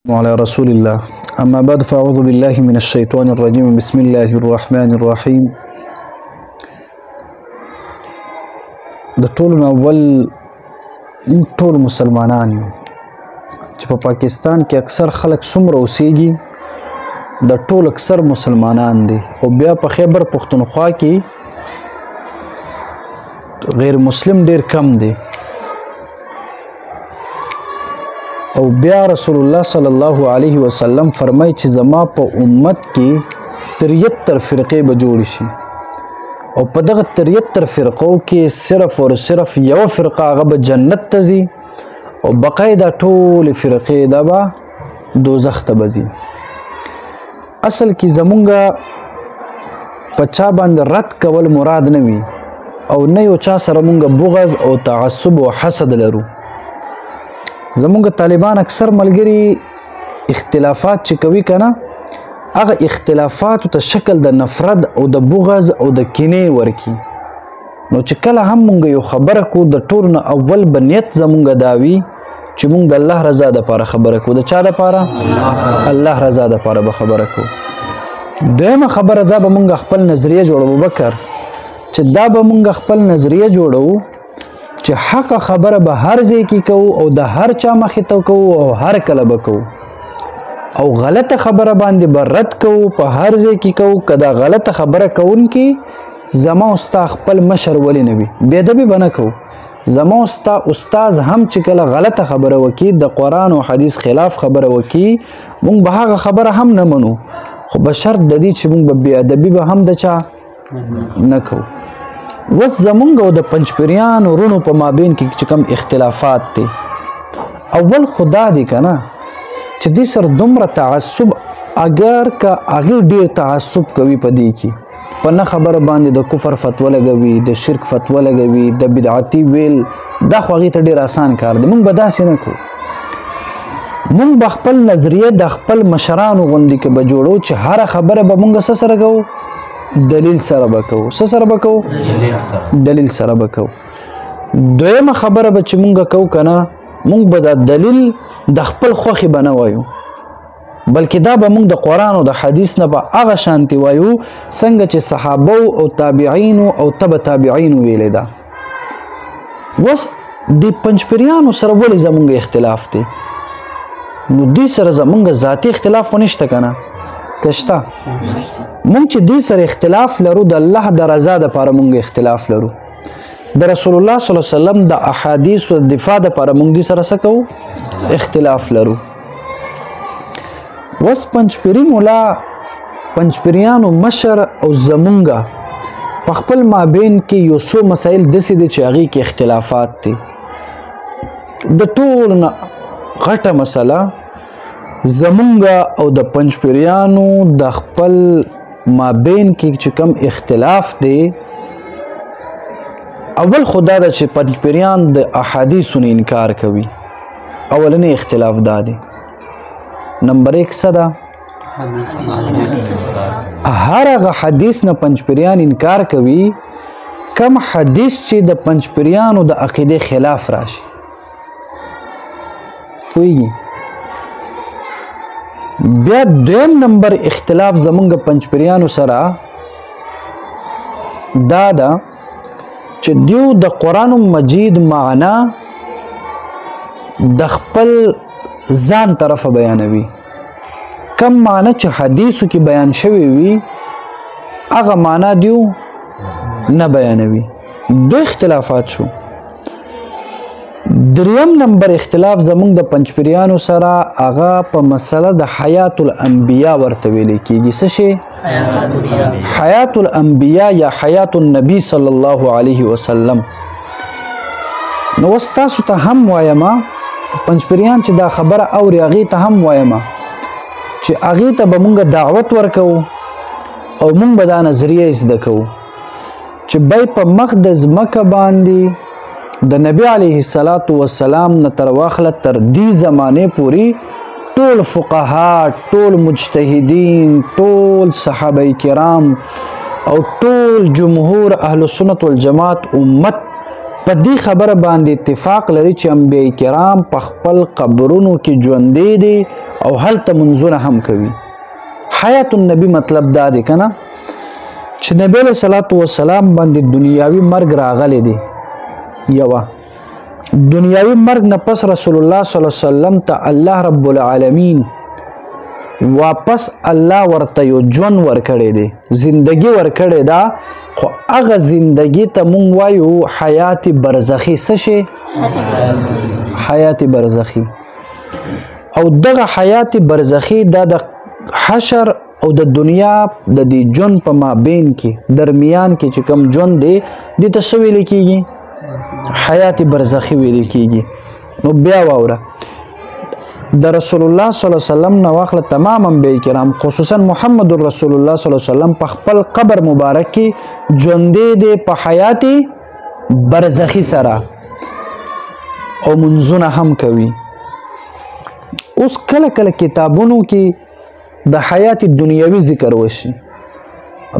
وعلى رسول الله أما بعد فأعوذ بالله من الشيطان الرجيم بسم الله الرحمن الرحيم د ټولو نه اول ټول مسلمانان یو چې په پاکستان کې اکثر خلک څومره اوسېږي د ټول اکثر مسلمانان دي او بیا په خیبر پښتونخوا کې غیر مسلم ډیر کم دي او بیا رسول الله صلی الله علیه وسلم فرمای چې زما په امت کې 73 فرقې به جوړ شي او په دغه 73 فرقو کې صرف او صرف یو فرقه هغه به جنت ته ځي او بقای دا ټول فرقې دا به دوزخ ته به ځي. اصل کې زمونږه په چا باندې رد کول مراد نه وي او نه یو چا سره مونږ بغض او تعصب او حسد لرو. زمونږ طالبان اکثر ملګري اختلافات چې کوي کنه هغه اختلافات ته شکل د نفرت او د بغض او د کینې ورکی. نو چې کله هم مونږ یو خبره کو د ټول نه اول بنیت زمونږ داوي چې مونږ د الله رضا د پاره خبره کو. د چا د پاره؟ الله رضا د پاره به خبره کو. دویمه خبره دا به مونږ خپل نظریه جوړو بکر چې دا به مونږ خپل نظریه جوړو چې حق خبره به هر ځای کې کوو او د هر چا مخې ته کوو او هر کله به کوو او غلطه خبره باندې به رد کوو په هر ځای کې کوو. که دا غلطه خبره کوونکي زما ستا خپل مشر ولې نه وي بې ادبي به نه کوو. زما ستا استاز هم چې کله غلطه خبره وکړي د قرآن او حدیث خلاف خبره وکړي موږ به هغه خبره هم نه منو خو به شرط د دې چې موږ به بې ادبي به هم د چا نه کوو. وس زمونږ او د پنجپریانو ورونو په مابین کې چې کوم اختلافات دي اول خدا دی که نه چې دې سره دومره تعصب اگر که هغې ډېر تعصب کوي په دې کې په نه خبره باندې د کفر فتوه لګوي د شرک فتوه لګوي د بدعتي ویل دا خو هغې ته ډېر آسان کار دی. موږ به داسې نه کوو. موږ به خپل نظریه د خپل مشرانو غوندې کې به جوړو چې هره خبره به موږ څه سره کوو دلیل سره به کوو. څه سره به کوو؟ دلیل سره به کوو. دویمه خبره به چې مونږ کوو که نه مونږ به دا دلیل د خپل خوښې به نه وایو بلکې دا به مونږ د قرآن او د حدیث نه به هغه شانتې وایو څنګه چې صحابو او تابعینو او تبع تابعینو ویلې ده. اوس د پنجپریانو سره ولې زمونږ اختلاف دی؟ نو دې سره زمونږ ذاتي اختلاف خو نشته که نه کشته مونږ چې دې سره اختلاف لرو د الله د رضا دپاره مونږ اختلاف لرو د رسول الله صلی الله علیه وسلم د احادیثو د دفاع دپاره مونږ دې سره څه کوو اختلاف لرو. وس پنجپیری مولا پنجپیریانو مشر او زمونږه په خپل مابین کې یو څو مسایل داسې دي چې هغې کې اختلافات دي. د ټولو نه غټه مسله زمونږه او د پنجپیریانو د خپل مابین کې چې کم اختلاف دی اول خدا ده چې پنجپیریان د احادیثو نه انکار کوي. اولنی اختلاف دا دی. نمبر 1 څه ده؟ هر هغه حدیث نه پنجپیریان انکار کوي کم حدیث چې د پنجپیریانو د عقیدې خلاف راشي. پوهیږي؟ بیا دویم نمبر اختلاف زمونږ پنجپریانو سره دا ده چې دیو د قرآن مجید معنا د خپل ځان طرفه بیانوي. کم معنا چې حدیثو کې بیان شوی وي هغه معنا دیو نه بیانوي. دو اختلافات شو. دریم نمبر اختلاف زمونږ د پنجپریانو سره هغه په مسله د حیات الانبیاء ورته ویل کېږي. څه شی؟ حیات الانبیاء یا حیات النبی صلی الله علیه وسلم. نو اوس تاسو ته هم وایمه پنجپریان چې دا خبره اوري هغې ته هم وایمه چې هغې ته به مونږ دعوت ورکوو او مونږ به دا نظریه زده کوو چې بی په مخ د ځمکه باندې د نبی علیه السلام نه تر واخله تر دې زمانې پورې ټول فقها ټول مجتهدین ټول صحابه کرام او ټول جمهور اهل سنت والجماعت امت په دې خبره باندې اتفاق لري چې انبیاء کرام په خپل قبرونو کې ژوندي دي او هلته منځونه هم کوي. حیات النبی مطلب دا دی کنه چې نبی علیہ الصلوۃ والسلام باندې دنیاوی مرګ راغلی دی. یوه دنیاوی مرګ نه پس رسول الله صلی الله علیه وسلم ته الله رب العالمین واپس الله ورته یو ژوند ورکړی دی، زندگی ورکړی ده، خو هغه زندگی ته مونږ وایو حیات برزخی. څه شی؟ حیات برزخی. او دغه حیات برزخی دا د حشر او د دنیا د دې ژوند په مابین کې درمیان کې چې کوم ژوند دی دې ته څه ویل کېږي؟ حیات برزخی ویل کېږي. نو بیا واوره د رسول الله صلی الله علیه وسلم نه واخله تمام انبیاء کرام خصوصا محمد رسول الله صلی الله علیه وسلم په خپل قبر مبارک کې ژوندې دي په حیات برزخی سره او منځونه هم کوي. اوس کله کله کتابونو کې د حیات دنیاوی ذکر وشي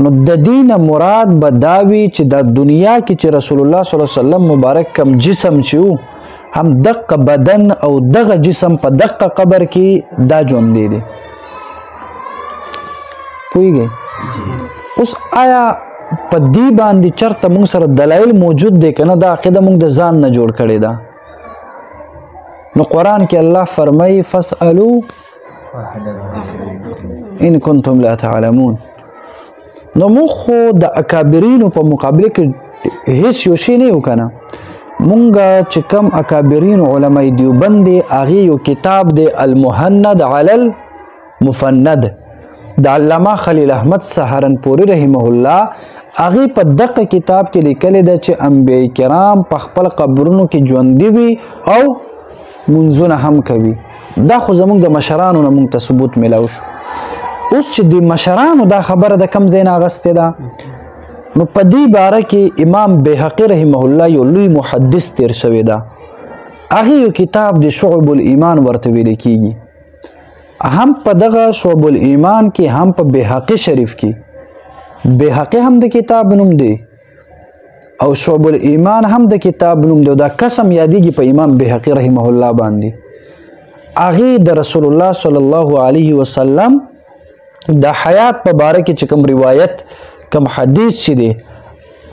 نو د دین مراد به دا وي چې د دنیا کې چې رسول الله صلی الله علیه وسلم مبارک کم جسم چې هم دقه بدن او دغه جسم په دقه قبر کې دا ژوندې دي. پوهیږئ؟ اوس آیا په دې باندې چرته موږ سره دلایل موجود دی که نه؟ دا عقیده موږ د ځان نه جوړ کړې ده. نو قرآن کې الله فرمایي فاسألوا ان کنتم لا تعلمون. نو موږ خو د اکابرینو په مقابله کې هیڅ یو شی نه یو که نه. مونږه چې کم اکابرین علماء دیوبند دی هغې یو کتاب دی المهند علی المفند د علامه خلیل احمد سهارنپوري رحمه الله. هغې په دغه کتاب کې لیکلی ده چې انبیاء کرام په خپل قبرونو کې ژوندي وي او منځونه هم کوي. دا خو زموږ د مشرانو نه مونږ ته ثبوت میلاو شو. اوس چې د مشرانو دا خبره د کم ځای نه اغستې ده نو په دې باره کې امام بیهقي رحمه الله یو لوی محدث تیر شوی ده. هغې یو کتاب د شعب الایمان ورته ویل کېږي. هم په دغه شعب الایمان کې هم په بیهقي شریف کې بیهقي هم د کتاب نوم دی او شعب الایمان هم د کتاب نوم دی. دا قسم یادېږي په امام بیهقي رحمه الله باندې. هغې د رسول الله صلی الله علیه وسلم د حیات په باره کې چې کوم روایت کم حدیث چې دی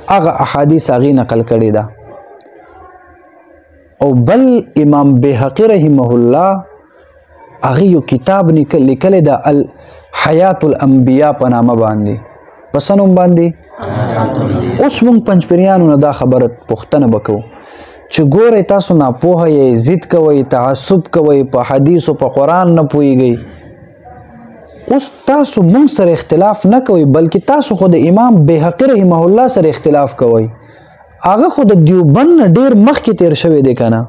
هغه احادیث هغې نقل کړې ده. او بل امام بیهقي رحمه الله هغې یو کتاب لیکلی ده الحیات الانبیاء په نامه باندې. په څه نوم باندې؟ اوس موږ پنجپیریانو نه دا خبره پوښتنه به کوو چې ګورئ تاسو ناپوهه یې، ضد کوئ، تعصب کوئ، په حدیثو په قرآن نه پوهیږئ. اوس تاسو مونږ سره اختلاف نه کوئ بلکې تاسو خو د امام بیهقي رحمه الله سره اختلاف کوئ. هغه خو د دیوبند نه ډېر مخکې تیر شوی دی که نه.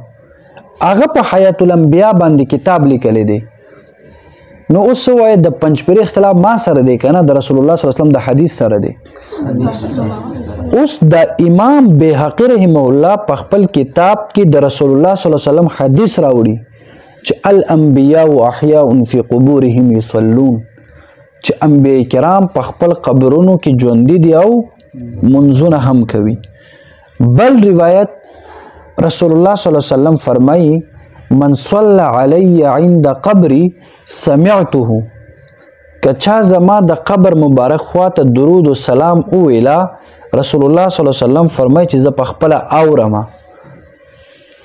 هغه په حیات الانبیاء باندې کتاب لیکلی دی. نو اوس څه وایي د پنجپیري اختلاف ما سره دی که نه؟ د رسول الله صلی الله علیه وسلم د حدیث سره دی. اوس د امام بیهقي رحمه الله په خپل کتاب کې د رسول الله صلی الله علیه وسلم حدیث راوړي چې الانبیاء احیاء فی قبورهم یصلون، چې انبیاء کرام په خپل قبرونو کې ژوندي دي او منځونه هم کوي. بل روایت رسول الله صلی الله علیه وسلم فرمایي من صلى علی عند قبری سمعته، که چا زما د قبر مبارک خواته درود و سلام وویلا رسول الله صلی الله علیه وسلم فرمایي چې زه په خپله اورمه.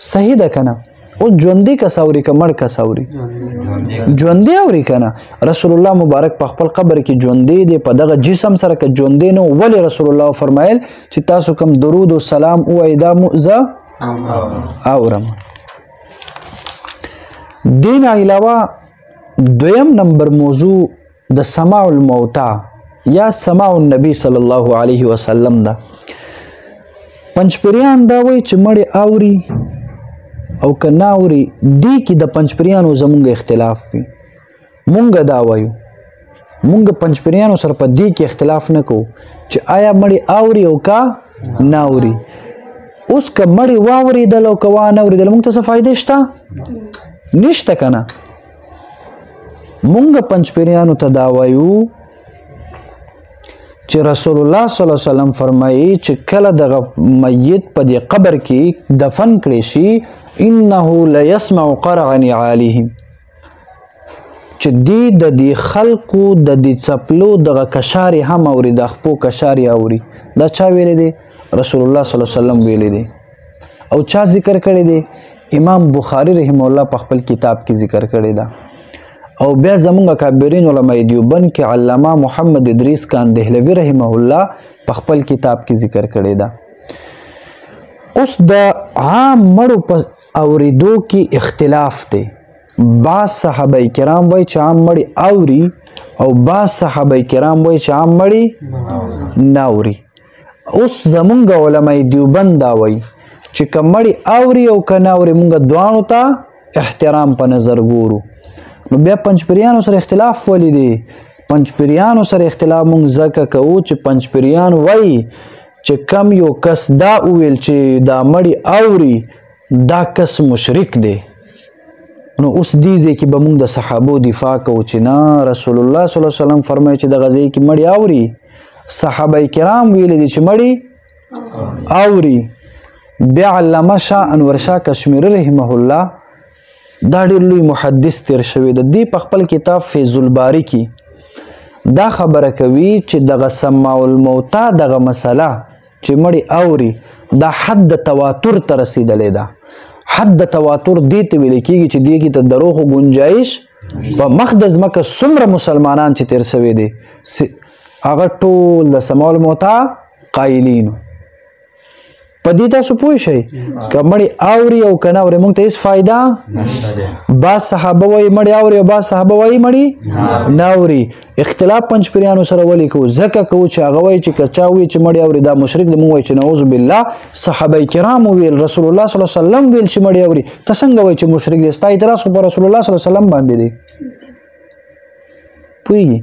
صحیح ده که نه؟ او ژوندي کس اوري که مړ کس اوري؟ ژوندي اوري که نه؟ رسول الله مبارک په خپل قبر کې ژوندي دی، په دغه جسم سره که ژوندي نه ولې رسول الله فرمایل چې تاسو کوم درود و سلام ووایئ دا زه اورم. دین علاوه دویم نمبر موضوع د سماع الموتى یا سماع النبی صلی الله علیه وسلم ده. پنجپیریان دا وایي چې مړی اوري او که نه اوري. دې کې د پنجپیریانو زمونږ اختلاف وي. مونږ دا وایو، مونږ پنجپیریانو سره په دې کې اختلاف نه کوو چې آیا مړی اوري او که نه اوري. اوس که مړی واورېدل او که وانه اورېدل مونږ ته څه فایدې شته؟ نشته که نه. مونږ پنجپیریانو ته دا وایو چې رسول الله صلی الله علیه وسلم فرمایي چې کله دغه میت په دې قبر کې دفن کړي شي انه ليسمع قرع نعالهم چې د دې خلقو د دې څپلو دغه کشاري هم اوري د خپو کشاري اوري دا چا ویلي دی رسول الله صلی الله علیه وسلم ویلي دی او چا ذکر کړی دی امام بخاری رحمه الله په خپل کتاب کې ذکر کړی دا او بیا زمونږ اکابرین علماء دیوبند کې علامه محمد ادریس خان دهلوی رحمه الله په خپل کتاب کې ذکر کړی دا اوس د عام مړو په اوریدو کې اختلاف دی بعض صحابه کرام وایي چې عام مړي اوري او بعض صحابه کرام وایي چې عام مړي نه اوري اوس زمونږ علماء دیوبند دا وایي چې که مړي اوري او که نه اوري مونږ دواړو ته احترام په نظر ګورو نو بیا پنجپریانو سره اختلاف ولې دی پنجپریانو سره اختلاف مونږ ځکه کوو چې پنجپریان وایي چې کم یو کس دا وویل چې دا مړي اوري دا کس مشرک دی نو اوس دې ځای کې به مونږ د صحابو دفاع کوو چې نه رسول الله صلی الله علیه وسلم فرمایي چې دغه ځای کې مړي اوري صحابه کرام ویلي دي چې مړي اوري بیا علامه شاه انور شاه کشمیری رحمه الله دا ډېر لوی محدث تیر شوی د دې په خپل کتاب فیض الباری کې دا خبره کوي چې دغه سماع الموتى دغه مسله چې مړي اوري دا حد تواتر ته رسیدلې ده حد تواتر دې ته ویل کېږي چې دې کې ته دروغ گنجائش په مخ د ځمکه څومره مسلمانان چې تیر شوي دي هغه ټول د سماع الموتى قایلینو په دې تاسو پوه شئ که مړي اوري او که نه اوري موږ ته هېڅ فایده بعض صحابه وایي مړي اوري او بعض صحابه وایي مړي نه اوري اختلاف پنجپریانو سره ولې کوو ځکه کوو چې هغه وایي چې که چا وایي چې مړي اوري دا مشرک دی موږ وایي چې نعوذ بالله صحابه کرامو ویل رسول الله صلی الله علیه وسلم ویل چې مړي اوري ته څنګه وایي چې مشرک دی ستا اعتراض خو په رسول الله صلی الله علیه وسلم باندې دی پوهېږي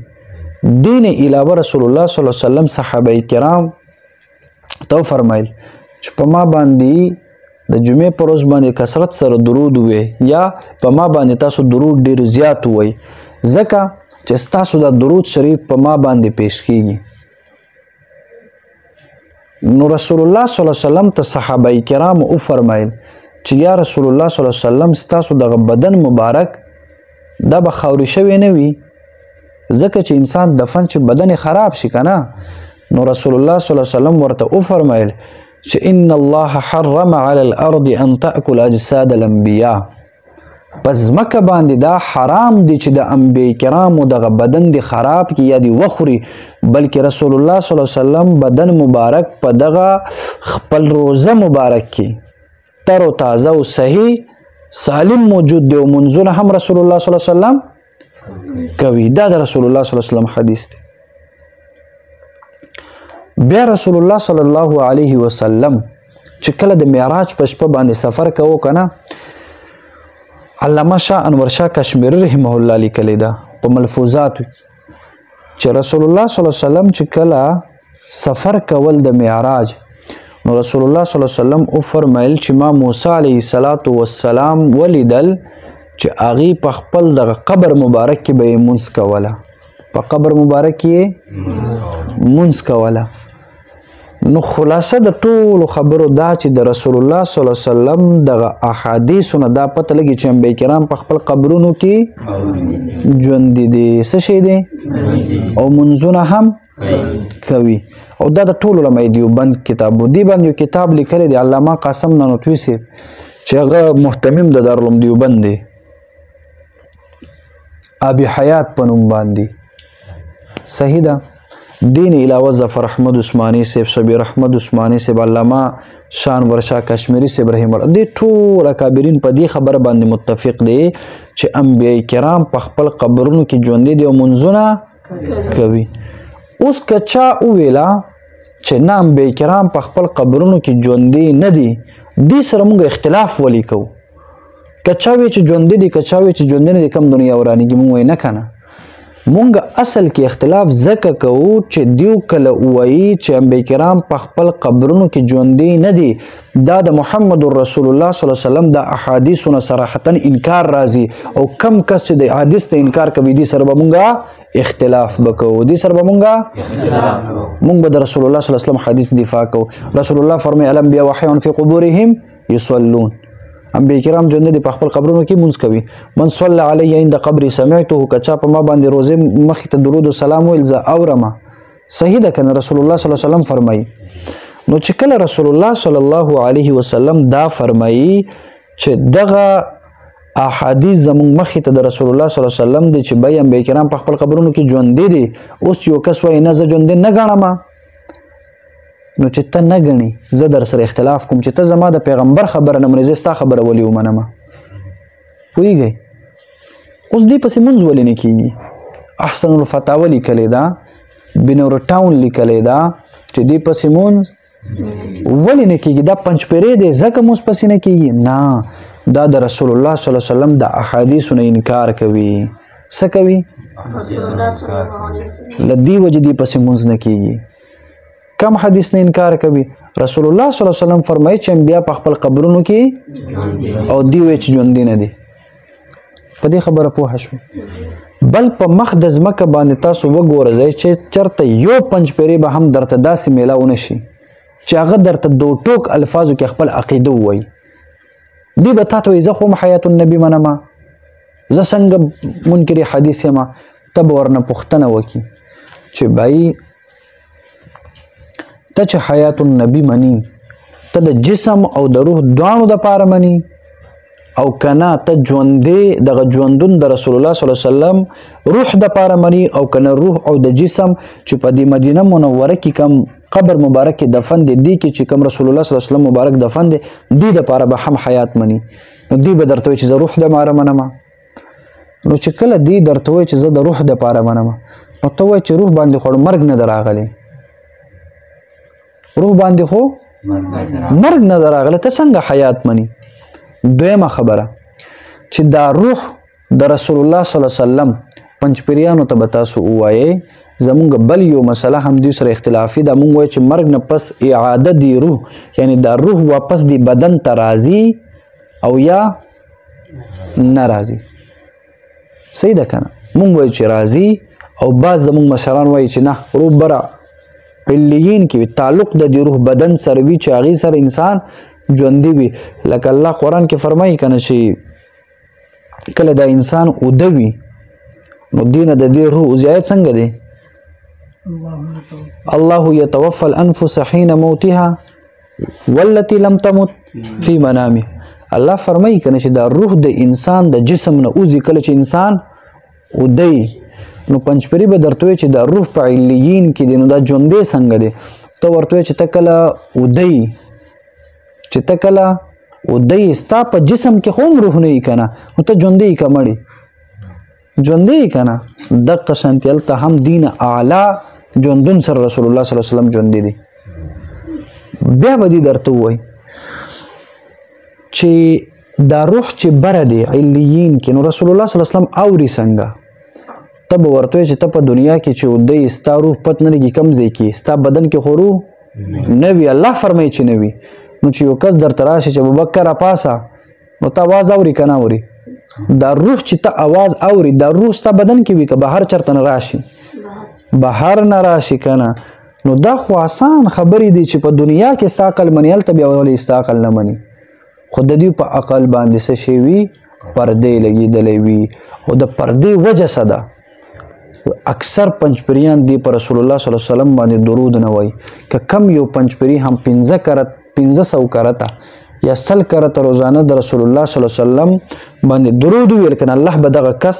دین علاوه رسول الله صلی الله علیه وسلم صحابه کرام ته فرمایل چې په ما باندې د جمعې په ورځ باندې کثرت سره درود ووایئ یا په ما باندې تاسو درود ډېر زیات ووایئ ځکه چې ستاسو د درود شریف په ما باندې پیش کیږي نو رسول الله صلی الله علیه وسلم ته صحابه کرامو وفرمایل چې یا رسول الله صلی الله علیه وسلم ستاسو دغه بدن مبارک دا به خاورې شوی نه وي ځکه چې انسان دفن چې بدن خراب شي که نه نو رسول الله صلی الله علیه وسلم ورته وفرمایل چې ان الله حرم على الارض ان تاكل اجساد الانبیاء پس ځمکه باندې دا حرام دی چې د انبیاء کرامو دغه بدن دی خراب کی یا دی وخوري بلکې رسول الله صلی الله علیه وسلم بدن مبارک په دغه خپل روزه مبارک کی تر و تازه او صحیح سالم موجود دی او منځونه هم رسول الله صلی الله علیه وسلم کوي دا د رسول الله صلی الله علیه وسلم حدیث دی بیا رسول الله صلی الله علیه وسلم چې کله د معراج په شپه باندې سفر کوو که نه علامه شاه انور شاه کشمیری رحمه الله لیکلی ده په ملفوظاتو چې رسول الله صلی الله علیه وسلم چې کله سفر کول د معراج نو رسول الله صلی الله علیه وسلم وفرمیل چې ما موسی علیه السلام ولیدل چې هغې په خپل دغه قبر مبارک کې به یې مونځ کوله په قبر مبارک کې یې مونځ کوله نو خلاصه د ټولو خبرو دا چې د رسول الله صلی الله علیه وسلم دغه احادیثو نه دا پته لګي چې انبیاء کرام په خپل قبرونو کې ژوندي دي څه شی دی او منځونه هم کوي او دا د ټولو علماء دیوبند کتاب دی باندې یو کتاب لیکلی دی علامه قاسم نانوتوي صاحب چې هغه محتمم د دارالعلوم دیوبند دی ابي حیات په نوم باندې صحیح ده دین علاوه ظفر احمد عثماني صاحب شبیر احمد عثماني صاحب علامه شاه انور شاه کشمیری صاحب رحمه الله دې ټول اکابرین په دې خبره باندې متفق دي چې انبیاء کرام په خپل قبرونو کې ژوندي دي او منځونه کوي اوس که چا وویله چې نه انبیاء کرام په خپل قبرونو کې ژوندي نه دي دې سره موږ اختلاف ولې کوو که چا وایي چې ژوندي دي که چا وایي چې ژوندي نه دي کم دنیا ورانېږي موږ وایي نه که نه مونږ اصل کې اختلاف ځکه کوو چې دیو کله وایي چې انبیاء کرام په خپل قبرونو کې ژوندي نه دي دا د محمد رسول الله صلی الله علیه وسلم د احادیثو نه صراحتا انکار راځي او کم کس چې د حدیث ته انکار کوي دې سره به مونږ اختلاف بکو دې سره به مونږ به د رسول الله صلی الله علیه وسلم حدیث دفاع کوو. رسول الله فرمایي الانبیاء وحی فی قبورهم یصلون. انبیاء کرام ژوندي دي په خپل قبرونو کې مونځ کوي. من صلی علی عند قبر سمعته که چا په ما باندې روزه مخې ته درود و سلام ویل زه اورمه. صحیح ده کنه رسول الله صلی الله علیه وسلم فرمایي. نو چې کله رسول الله صلی الله علیه وسلم دا فرمایي چې دغه احادیث زموږ مخې ته د رسول الله صلی الله علیه وسلم دی چې بای انبیاء کرام په خپل قبرونو کې ژوندي دي، اوس یو کس وایي نه زه ژوندي نه ګڼم، نو چې ته نه ګڼې زه در سره اختلاف کوم چې ته زما د پیغمبر خبره نه منې زه ستا خبره ولې ومنمه. پوهېږئ اوس دې پسې مونځ ولې نه کېږي؟ احسن الفتاوه لیکلې ده، بنور ټاون لیکلې ده چې دې پسې مونځ ولې نه کېږي؟ دا پنجپیرې دی ځکه مونځ پسې نه کېږي؟ نه، دا د رسول الله صلی الله علیه وسلم د احادیثو نه انکار کوي. څه کوي؟ له دې وجې دې پسې مونځ نه کېږي. کم حدیث نه انکار کوي؟ رسول الله صلی الله علیه وسلم فرمایي چې انبیا په خپل قبرونو کې او دی وایي چې ژوندي نه دي. په دې خبره پوه شو. بل په مخ د ځمکه باندې تاسو وګورئ چې چېرته یو پنجپیرې به هم درته داسې میلاو نه شي چې هغه درته دو ټوک الفاظو کې خپل عقیده ووایي. دی به تا ته وایي زه خو هم حیات النبي منمه، زه څنګه منکر حدیث یم. ته به ورنه پوښتنه وکړي چې بای ته چې حیات النبي مني ته د جسم او د روح دواړو دپاره مني او کنه ته ژوندې دغه ژوندون د رسول الله صلی الله علیه وسلم روح دپاره مني او کنه روح او د جسم چې په دې مدینه منوره کې کم قبر مبارک کې دفن دی دی کې چې کم رسول الله صلی الله علیه وسلم مبارک دفن دی دی دپاره به هم حیات مني. نو دی به درته وایي چې زه روح دپاره منمه. نو چې کله دی درته وایي چې زه د روح دپاره منمه نو ته وایي چې روح باندې خو مرګ نه ده راغلی، روح باندې خو مرګ نه ده راغلی، ته څنګه حیات مني؟ دویمه خبره چې دا روح د رسول الله صلی الله علیه وسلم پنجپیریانو ته به تاسو ووایئ. زمونږ بل یو مسله هم دوی سره اختلافي ده، مونږ وایو چې مرګ نه پس اعاده دی روح، یعنی دا روح واپس دی بدن ته راځي او یا نه راځي. صحیح ده که نه؟ مونږ وایو چې راځي او بعض زمونږ مشران وایي چې نه روح بره علیین کې وي، تعلق د دې روح بدن سره وي چې هغې سره انسان ژوندي وي. لکه الله قرآن کې فرمایي که نه چې کله دا انسان اوده وي نو دې نه د دې روح زیات څنګه دی؟ الله یتوفى الانفس حین موتها والتي لم تمت فی منامها. الله فرمایي که نه چې دا روح د انسان د جسم نه اوځي کله چې انسان اوده نو پنجپیري به درته وایي چې دا روح په علیین کې دی، نو دا ژوندی څنګه دی؟ ته ورته وایي چې ته کله اوده چې ته کله اوده ستا په جسم کې خو هم روح نه وي که نه، نو ته ژوندی که مړی؟ ژوندی که نه؟ دقه شانتې هلته هم دین اعلی ژوندون سره رسول الله صلی الله علیه وسلم ژوندي دي. بیا به دې درته ووایي چې دا روح چې بره دی علیین کې نو رسول الله صلی الله علیه وسلم اوري څنګه؟ ته به ورته وایي چې ته په دنیا کې چې اوده ستا روح پت نه لګي کوم ځای کې ستا بدن کې خو روح نه وي. الله فرمایي چې نه وي. نو چې یو کس درته راشي چې ابوبکر راپاسه نو ته اواز اوري که نه اوري؟ دا روح چې ته اواز اوري دا روح ستا بدن کې وي که بهر چرته نه راشي؟ بهر نه راشي که نه؟ نو دا خو آسان خبرې دي چې په دنیا کې ستا عقل مني هلته بیا ولې ستا عقل نه مني؟ خو د دوی په عقل باندې څه شی وي؟ پردې لګېدلی وي. او د پردې وجه څه ده؟ اکثر پنجپیریان دی په رسول الله صلی الله علیه وسلم باندې درود نه وایي. که کم یو پنجپیری هم 500 کرته یا 100 کرته روزانه د رسول الله صلی الله علیه وسلم باندې درود وویل کنه الله به دغه کس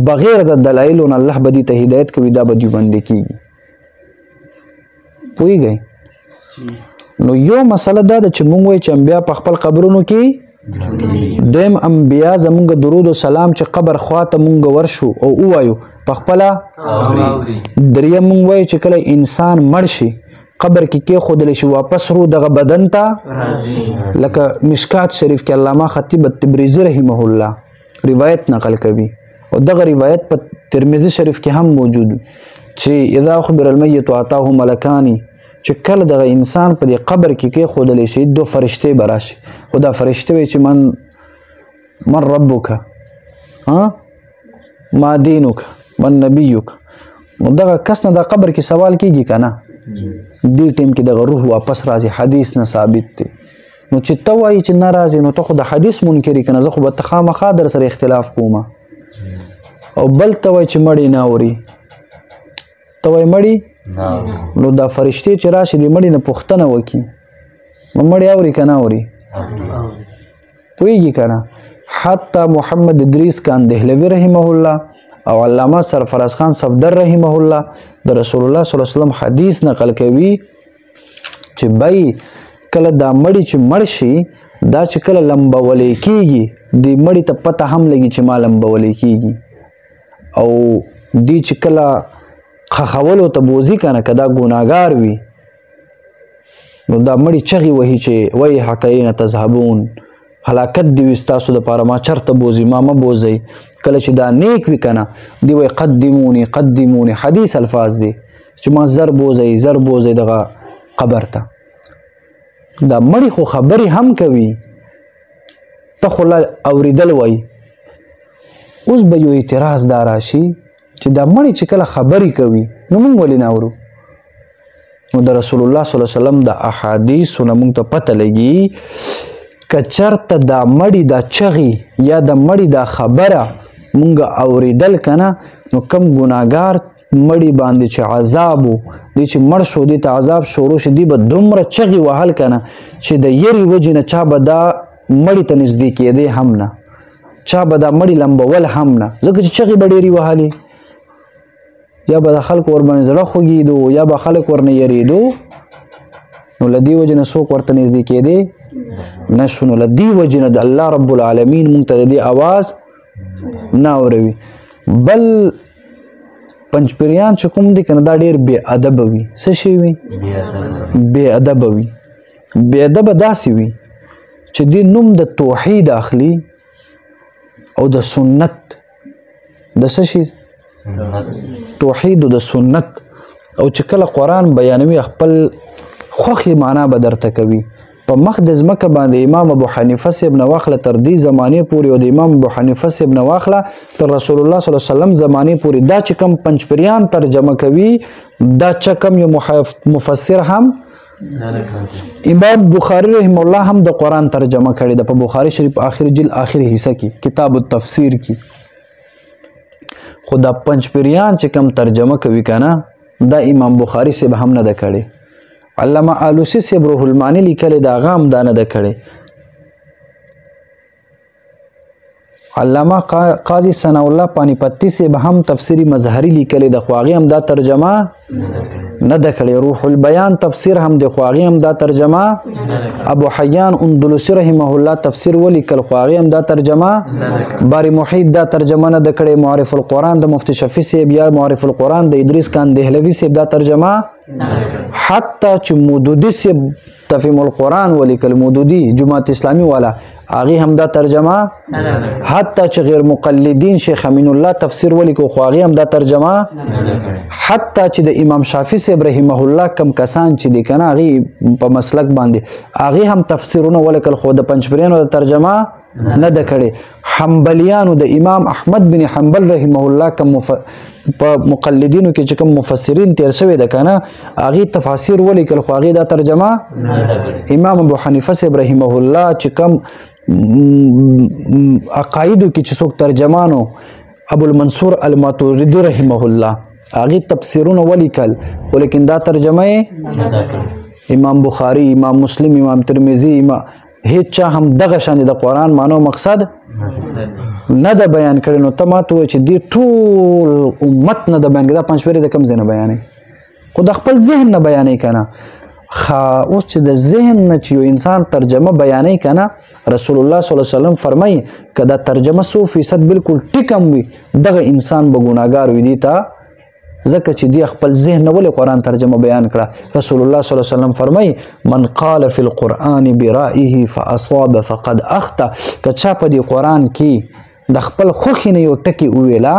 بغیر د دلایلو نه الله به دې ته هدایت کوي، دا به دوی باندې کېږي. پوهېږئ؟ نو یو مسله دا ده چې مونږ وایو چې انبیا په خپل قبرونو کې دویم انبیا زمونږ درود و سلام چې قبر خواته مونږ ورشو او ووایو په خپله. دریم مونږ وایو چې کله انسان مړ شي قبر کې کېښودلی شي واپس روح دغه بدن ته لکه مشکات شریف کې علامه خطیب التبریزي رحمه الله روایت نقل کوي او دغه روایت په ترمذي شریف کې هم موجود چې اذا خبر المیت اتاه ملکان چې کله دغه انسان په دې قبر کې کېښودلی شي 2 فرشتې به راشي خو دا فرشتې وایي چې من ربک ما دینک من نبیک نو دغه کس نه دا قبر کې سوال کیږي که نه دې ټیم کې دغه روح واپس راځي حدیث نه ثابت دی نو چې ته وایي چې نه راځي نو ته خو د حدیث منکر یې که نه زه خو به ته خامخا در سره اختلاف کوم او بل ته وایي چې مړی نه اوري ته وایي مړی نو دا فرشتې چې راشي د مړي نه پوښتنه وکړي نو مړی اوري که نه اوري پوهېږي که نه حتی محمد ادریس کان دهلوي رحمه الله او علامه سرفراز خان صفدر رحمه الله د رسول الله صلی الله علیه وسلم حدیث نقل کوي چې بای کله دا مړی چې مړ شي دا چې کله لمبولی کېږي دې مړي ته پته هم لګي چې ما لمبولی کېږي او دې چې کله خخولو ته بوځي که نه که دا ګناهګار وي نو دا مړي چغې وهي چې وی حقین تذهبون هلاکت دی وي ستاسو دپاره ما چرته بوځي ما مه بوځئ کله چې دا نیک وي که نه دی وایي قدموني قدموني حدیث الفاظ دی چې ما زر بوځئ دغه قبر ته دا مړي خو خبرې هم کوي ته خو اورېدل وایي اوس به یو اعتراض دا راشي چې دا مړي چې کله خبرې کوي نو موږ ولې نه اورو نو د رسول الله صلی الله علیه وسلم د احادیثو نه موږ ته پته لګي که چرته دا مړي دا چغې یا د مړي دا خبره موږ اورېدل که نه نو کم ګناهګار مړي باندې چې عذاب و دی چې مړ شو دی ته عذاب شروع شي دی به دومره چغې وهل که نه چې د یرې وجې نه چا به دا مړي ته نږدې کېدی هم نه چا به دا مړي لمبول هم نه ځکه چې چغې به ډېرې وهلې یا به د خلکو ورباندې زړه خوږېدو یا به خلک ورنه یریدو نو له دې وجې نه څوک ورته نږدې کېدی نه شو نو له دې وجې نه د الله رب العالمین موږ ته د دې اواز نه اوروي بل پنجپریان چې کوم دي که نه دا ډېر بې ادبه وي څه شی وي بې ادبه وي بې ادبه داسې وي چې دې نوم د توحید اخلي او د سنت د څه شي توحید او د سنت او چې کله قرآن بیانوي خپل خوښې معنا به درته کوي په مخ د ځمکه باندې امام ابو حنیفه صاحب نه واخله تر دې زمانې پورې او د امام ابو حنیفه صاحب نه واخله تر رسول الله صلی الله علیه وسلم زمانې پورې دا چې کوم پنجپریان ترجمه کوي دا چې کوم یو مفسر هم امام بخاری رحم الله هم د قرآن ترجمه کړې ده په بخاری شریف آخر جلد آخر حصہ کې کتاب التفسیر کې خو دا پنجپریان چې کوم ترجمه کوي که نه دا امام بخاری صاحب هم نه ده کړې علامه آلوسی صاحب روح المانی لیکلی د هغه هم دا نه ده کړې علامه قاضي ثناء الله پانیپتی صاحب هم تفسیری مظهری لیکلی د خو هغې هم دا ترجمه نه ده کړې روح البیان تفسیر هم د خو هغې هم دا ترجمه ابو حیان اندلسی رحمه الله تفسیر ولیکل خو هغې هم دا ترجمه باری محیط دا ترجمه نه ده کړې معرف القرآن د مفتی شفیع صاحب یا معرف القرآن د ادریس کان دهلوي صاحب دا ترجمه حتی چې مودودي صاحب تفهیم القرآن ولیکل مودودي جماعت اسلامی والا هغې هم دا ترجمه حتی چې غیر مقلدین شیخ امین الله تفسیر ولیکو خو هغې هم دا ترجمه حتی چې د امام شافعي صاحب رحمه الله کم کسان چې دي که نه هغې په مسلک باندې هغې هم تفسیرونه ولیکل خو د پنجپریانو د ترجمه نه ده کړې حنبلیانو د امام احمد بن حنبل رحمه الله کم په مقلدینو کې چې کوم مفسرین تیر شوي ده که نه هغې تفاسیر ولیکل خو هغې دا ترجمه امام ابو حنیفه صاحب رحمه الله چې کوم عقایدو کې چې څوک ترجمانو ابو المنصور الماتوریدي رحمه الله هغې تفسیرونه ولیکل خو لیکن دا ترجمه یې امام بخاري امام مسلم امام ترمذي هیڅ چا هم دغه شانې د قرآن معنی او مقصد نه ده بیان کړی نو ته ماته ووایه چې دې ټول امت نه ده بیان کړی دا پنجپیرې د کوم ځای نه بیانوي خو د خپل ذهن نه بیانوي که نه اوس چې د ذهن نه چې یو انسان ترجمه بیانوي که نه رسول الله صلی الله علیه وسلم فرمایي که دا ترجمه 100% بالکل ټیک هم وي دغه انسان به ګناهګار وي دې ته ځکه چې دی خپل ذهن نه ولې قرآن ترجمه بیان کړه رسول الله صلی الله علیه وسلم فرمایي من قال فی القرآن برائه فاصاب فقد اخطا که چا په دې قرآن کې د خپل خوښې نه یو ټکي وویله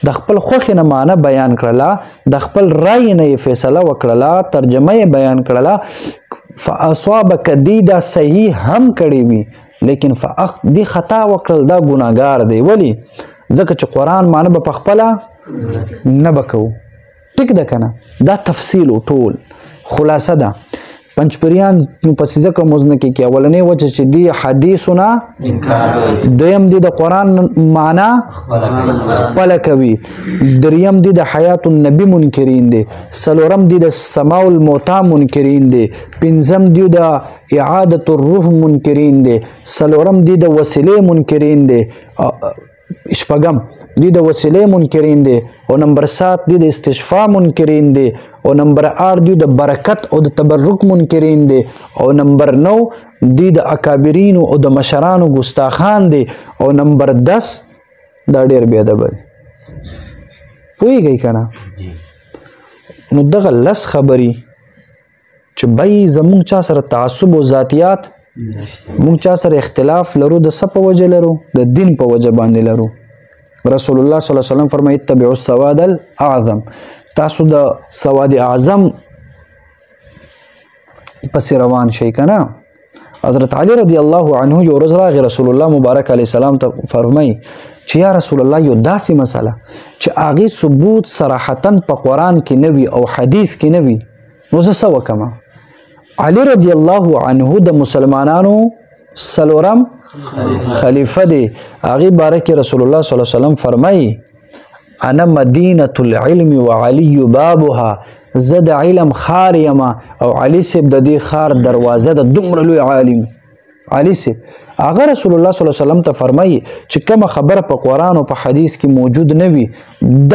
د خپل خوښې نه معنی بیان کړله د خپل رای نه یې فیصله وکړله ترجمه یې بیان کړله فاصاب که دی دا صحیح هم کړی وي لیکن دی خطا وکړل دا ګناهګار دی ولې ځکه چې قرآن معنی به په خپله نه به کوو ټیک ده کنه دا تفصیل ټول خلاصه ده پنځپریان پسې ځکه موږ نه کې اولنې وجه چې دی حدیثونه دویم دی د قرآن معنا خپله کوي دریم دی د حیات النبي منکرین دی څلورم دی د سماع الموتى منکرین دی پنځم دی د اعادة الروح منکرین دی څلورم دی د وسیلې منکرین دی شپږم دی د وسیلې منکرین دی او نمبر 7 دی د استشفاء منکرین دی او نمبر 8 دی د برکت او د تبرک منکرین دی او نمبر 9 دی د اکابرین او د مشرانو ګستاخان دی او نمبر 10 دا ډیر بی ادب دی پوهیږئ کنه نو دغه لس خبرې چې بای زمونږ چا سره تعصب او ذاتیات مونږ چا سره اختلاف لرو د څه په وجه لرو د دین په وجه باندې لرو رسول الله صلی الله علیه وسلم فرمایي اتبعوا السواد الاعظم تاسو د سواد اعظم پسې روان شئ کنه حضرت علی رضی الله عنه یو ورځ راغی رسول الله مبارک علیه السلام ته فرمایي چې یا رسول الله یو داسې مسله چې هغې ثبوت صراحتا په قرآن کې نه وي او حدیث کې نه وي نو زه څه وکړم علی رضی الله عنه د مسلمانانو څلورم خلیفه دی هغې باره کې رسول الله صلی الله علیه وسلم فرمایي انا مدینة العلم وعلی بابها زه د علم خار یم او علي صاحب د دې خار دروازه د دومره لوی عالم علي صاحب هغه رسول الله صلی الله علیه وسلم ته فرمایي چې کومه خبره په قرآن او په حدیث کې موجود نه وي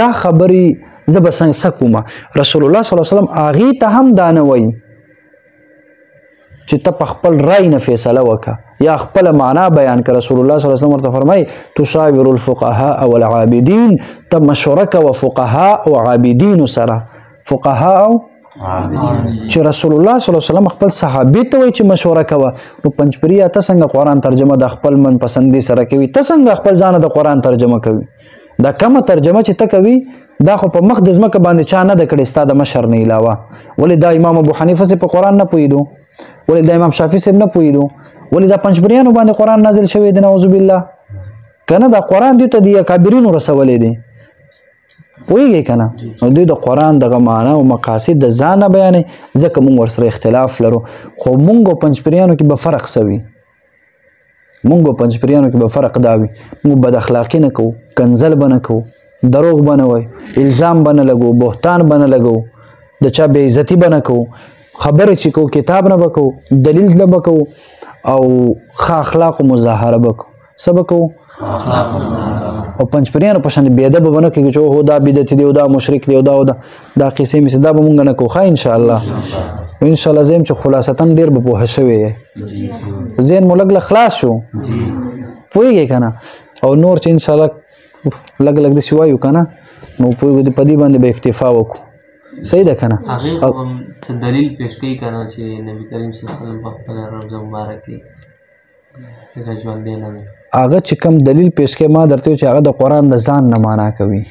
دا خبرې زه به څه کومه رسول الله صلی الله علیه وسلم هغې ته هم دا نه وایي چې ته په خپل رای نه فیصله وکړه یا خپل معنا بیان کړه رسول الله صلی الله علیه وسلم ورته فرمایي تشاور الفقهاء والعابدین ته مشوره کوه فقهاء او عابدین سره فقهاء او چې رسول الله صلی الله علیه وسلم خپل صحابي ته وایي چې مشوره کوه نو پنځپریا ته څنګه قرآن ترجمه د خپل من پسندي سره کوي ته څنګه خپل ځانه د قرآن ترجمه کوي دا کومه ترجمه چې ته کوي دا خو په مخ د ځمکه باندې چا نه ده کړې ستا د مشر نه علاوه ولې دا امام ابو حنیفه صاحب په قرآن نه پوهېدو ولې دا امام شافعي صاحب نه پوهېدو ولې دا پنځپریانو باندې قرآن نازل شوی دی نعوذ بالله که نه دا قرآن دوی ته د اکابرینو رسولی دی پوهېږئ که نه نو دوی د قرآن دغه معنا او مقاصد د ځان نه بیانوي ځکه موږ ورسره اختلاف لرو خو موږ او پنځپریانو کې به فرق څه وي موږ او پنځپریانو کې به فرق دا وي موږ بد اخلاقي نه کوو کنځل به نه کوو دروغ به نه وایو الزام به نه لګو بهتان به نه لګو د چا بې عزتي به نه کوو خبرې چې کوو کتاب نه به کوو دلیل نه به کوو او ښه اخلاقو مظاهره به کوو څه به کوو او پنځپریانو په شان بې ادبه به نه کېږي چې هو دا بدعتي دی او دا مشرک دی او دا قیسې مې دا به مونږ نه کوو ښه انشاءالله انشاءالله زه یم چې خلاصتا ډېر به پوهه شوی یې ذهن مو لږ خلاص شو پوهېږئ که نه او نور چې انشاءالله لږ لږ داسې وایو که نه نو په دې باندې به اکتفا وکړو صحیح ده که نه هغې خو هم څه دلیل پیش کوي که نه چې نبي کریم صلی الله علیه وسلم په خپله روضه مبارک کې دغه ژوندی نه دی هغه چې کوم دلیل پیش کوي ما درته چې هغه د قرآن د ځان نه معنا کوي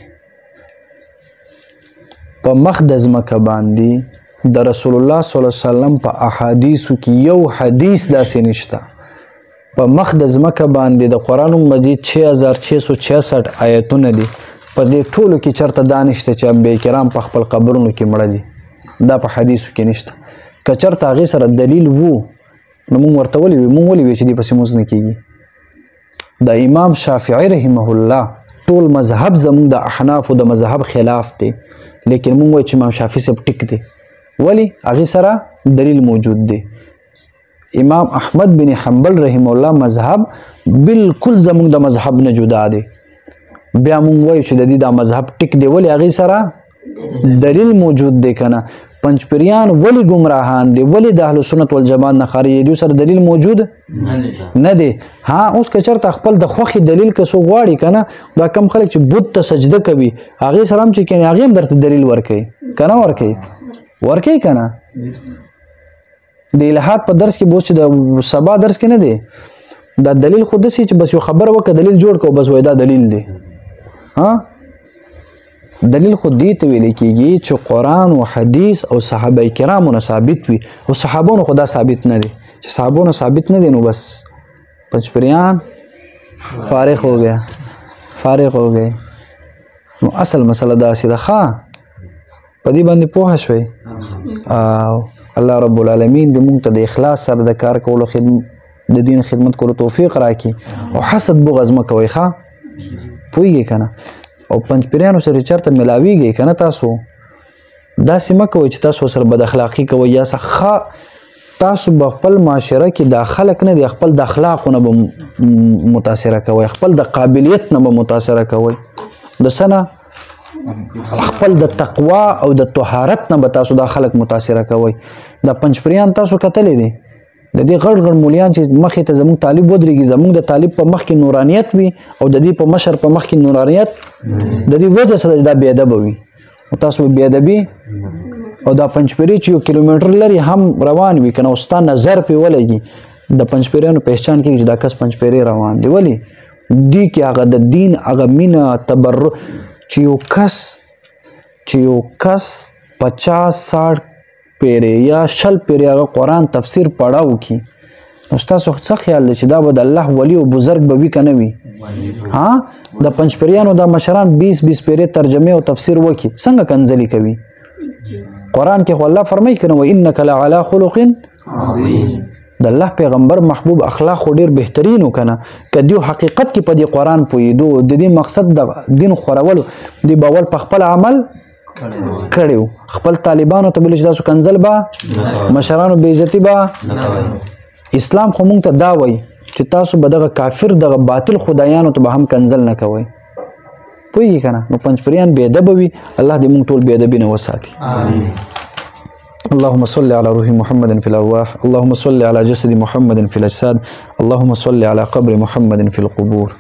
په مخ د ځمکه باندې د رسول الله صلی الله علیه وسلم په احادیثو کې یو حدیث داسې نشته په مخ د ځمکه باندې د قرآن مجید 6666 آیتونه دي په دې ټولو کې چېرته دا نشته چې انبیا کرام په خپل قبرونو کې مړه دي دا په حدیثو کې نشته که چېرته هغې سره دلیل وو نو موږ ورته ولې وی چې دې پسې مونځ نه کېږي د امام شافعي رحمه الله ټول مذهب زموږ د احنافو د مذهب خلاف دی لیکن موږ وایو چې امام شافعي صاحب ټیک دی ولې هغې سره دلیل موجود دی امام احمد بن حنبل رحمه الله مذهب بالکل زموږ د مذهب نه جدا دی بیا موږ وایو چې د دې دا مذهب ټیک دی ولې هغې سره دلیل موجود دی که نه پنځپریان ولې ګمراهان دي ولې د اهل سنت والجماعت نه خارج دي سره دلیل موجود نه دی ها اوس که چېرته خپل د خوښې دلیل که څوک غواړي که نه دا کم خلک چې بت ته سجده کوي هغې سره هم چې کنې هغې هم درته دلیل ورکوي که نه ورکوي که نه د الحاد په درس کې به اوس چې د سبا درس کې نه دی دا دلیل خو داسې چې بس یو خبره وکړه دلیل جوړ کړه بس وایي دا دلیل دی ها دلیل خو دې ته ویل کېږي چې قرآن او حدیث او صحابه کرامو نه ثابت وي او صحابانو خو دا ثابت نه دی چې صحابانو ثابت نه دی نو بس پنځپریان فارغ ہو گئے نو اصل مسله داسې ده ښه په دې باندې پوه شوي الله رب العالمین دې موږ ته د اخلاص سره د کار کولو د دین خدمت کولو توفیق راکړي او حسد بغض مه کوئ ښه پوهېږئ که نه او پنجپیریانو سره چېرته ملاویږئ که نه تاسو داسې مه کوئ چې تاسو سره بد اخلاقي کوئ یا څه تاسو به خپل معاشره کې دا خلک نه دي خپل د اخلاقو نه به متاثره کوئ خپل د قابلیت نه به متاثره کوئ د څه نه خپل د تقوا او د طهارت نه به تاسو دا خلک متاثره کوئ دا پنجپریان تاسو کتلی دي د دې غړ غړ مولیان چې مخې ته زموږ طالب ودرېږي زموږ د طالب په مخ کې نورانیت وي او د دې په مشر په مخ کې نورانیت د دې وجه سره دا بې ادبه وي او تاسو بې ادبي او دا پنجپیري چې 1 کیلومتر لري هم روان وي که نه او ستا نظر پرې ولګي د پنجپیریانو پهچان کېږي چې دا کس پنجپیری روان دی ولې دې کې هغه د دین هغه مینه تبرع چې یو کس 50-60 پیری یا 100 پیری هغه قرآن تفسیر پړاو کی نو ستاسو څه خیال دی چې دا به د الله ولی او بزرګ به وي که نه وي د پنجپیریانو دا مشران 20 پیری ترجمه او تفسیر وکي څنګه کنځلي کوي قرآن کې خو الله فرمایي که نه وانک لعلی خلق عظیم د الله پیغمبر محبوب اخلاق خو ډیر بهترین وکنه که دیو حقیقت کې په دې قرآن پوهېدو د دې مقصد د دین خورولو دی باول په خپل عمل کړیو خپل طالبانو ته بل چې تاسو کنځل به مشرانو بې عزتي به اسلام خو موږ ته دا وایي چې تاسو به دغه کافر دغه باطل خدایانو ته به هم کنځل نه کوئ پوهېږي که نه نو پنجپریان بې ادبه وي الله دې موږ ټول بې ادبي نه وساتي اللهم صل على روح محمد في الأرواح اللهم صل على جسد محمد في الأجساد اللهم صل على قبر محمد في القبور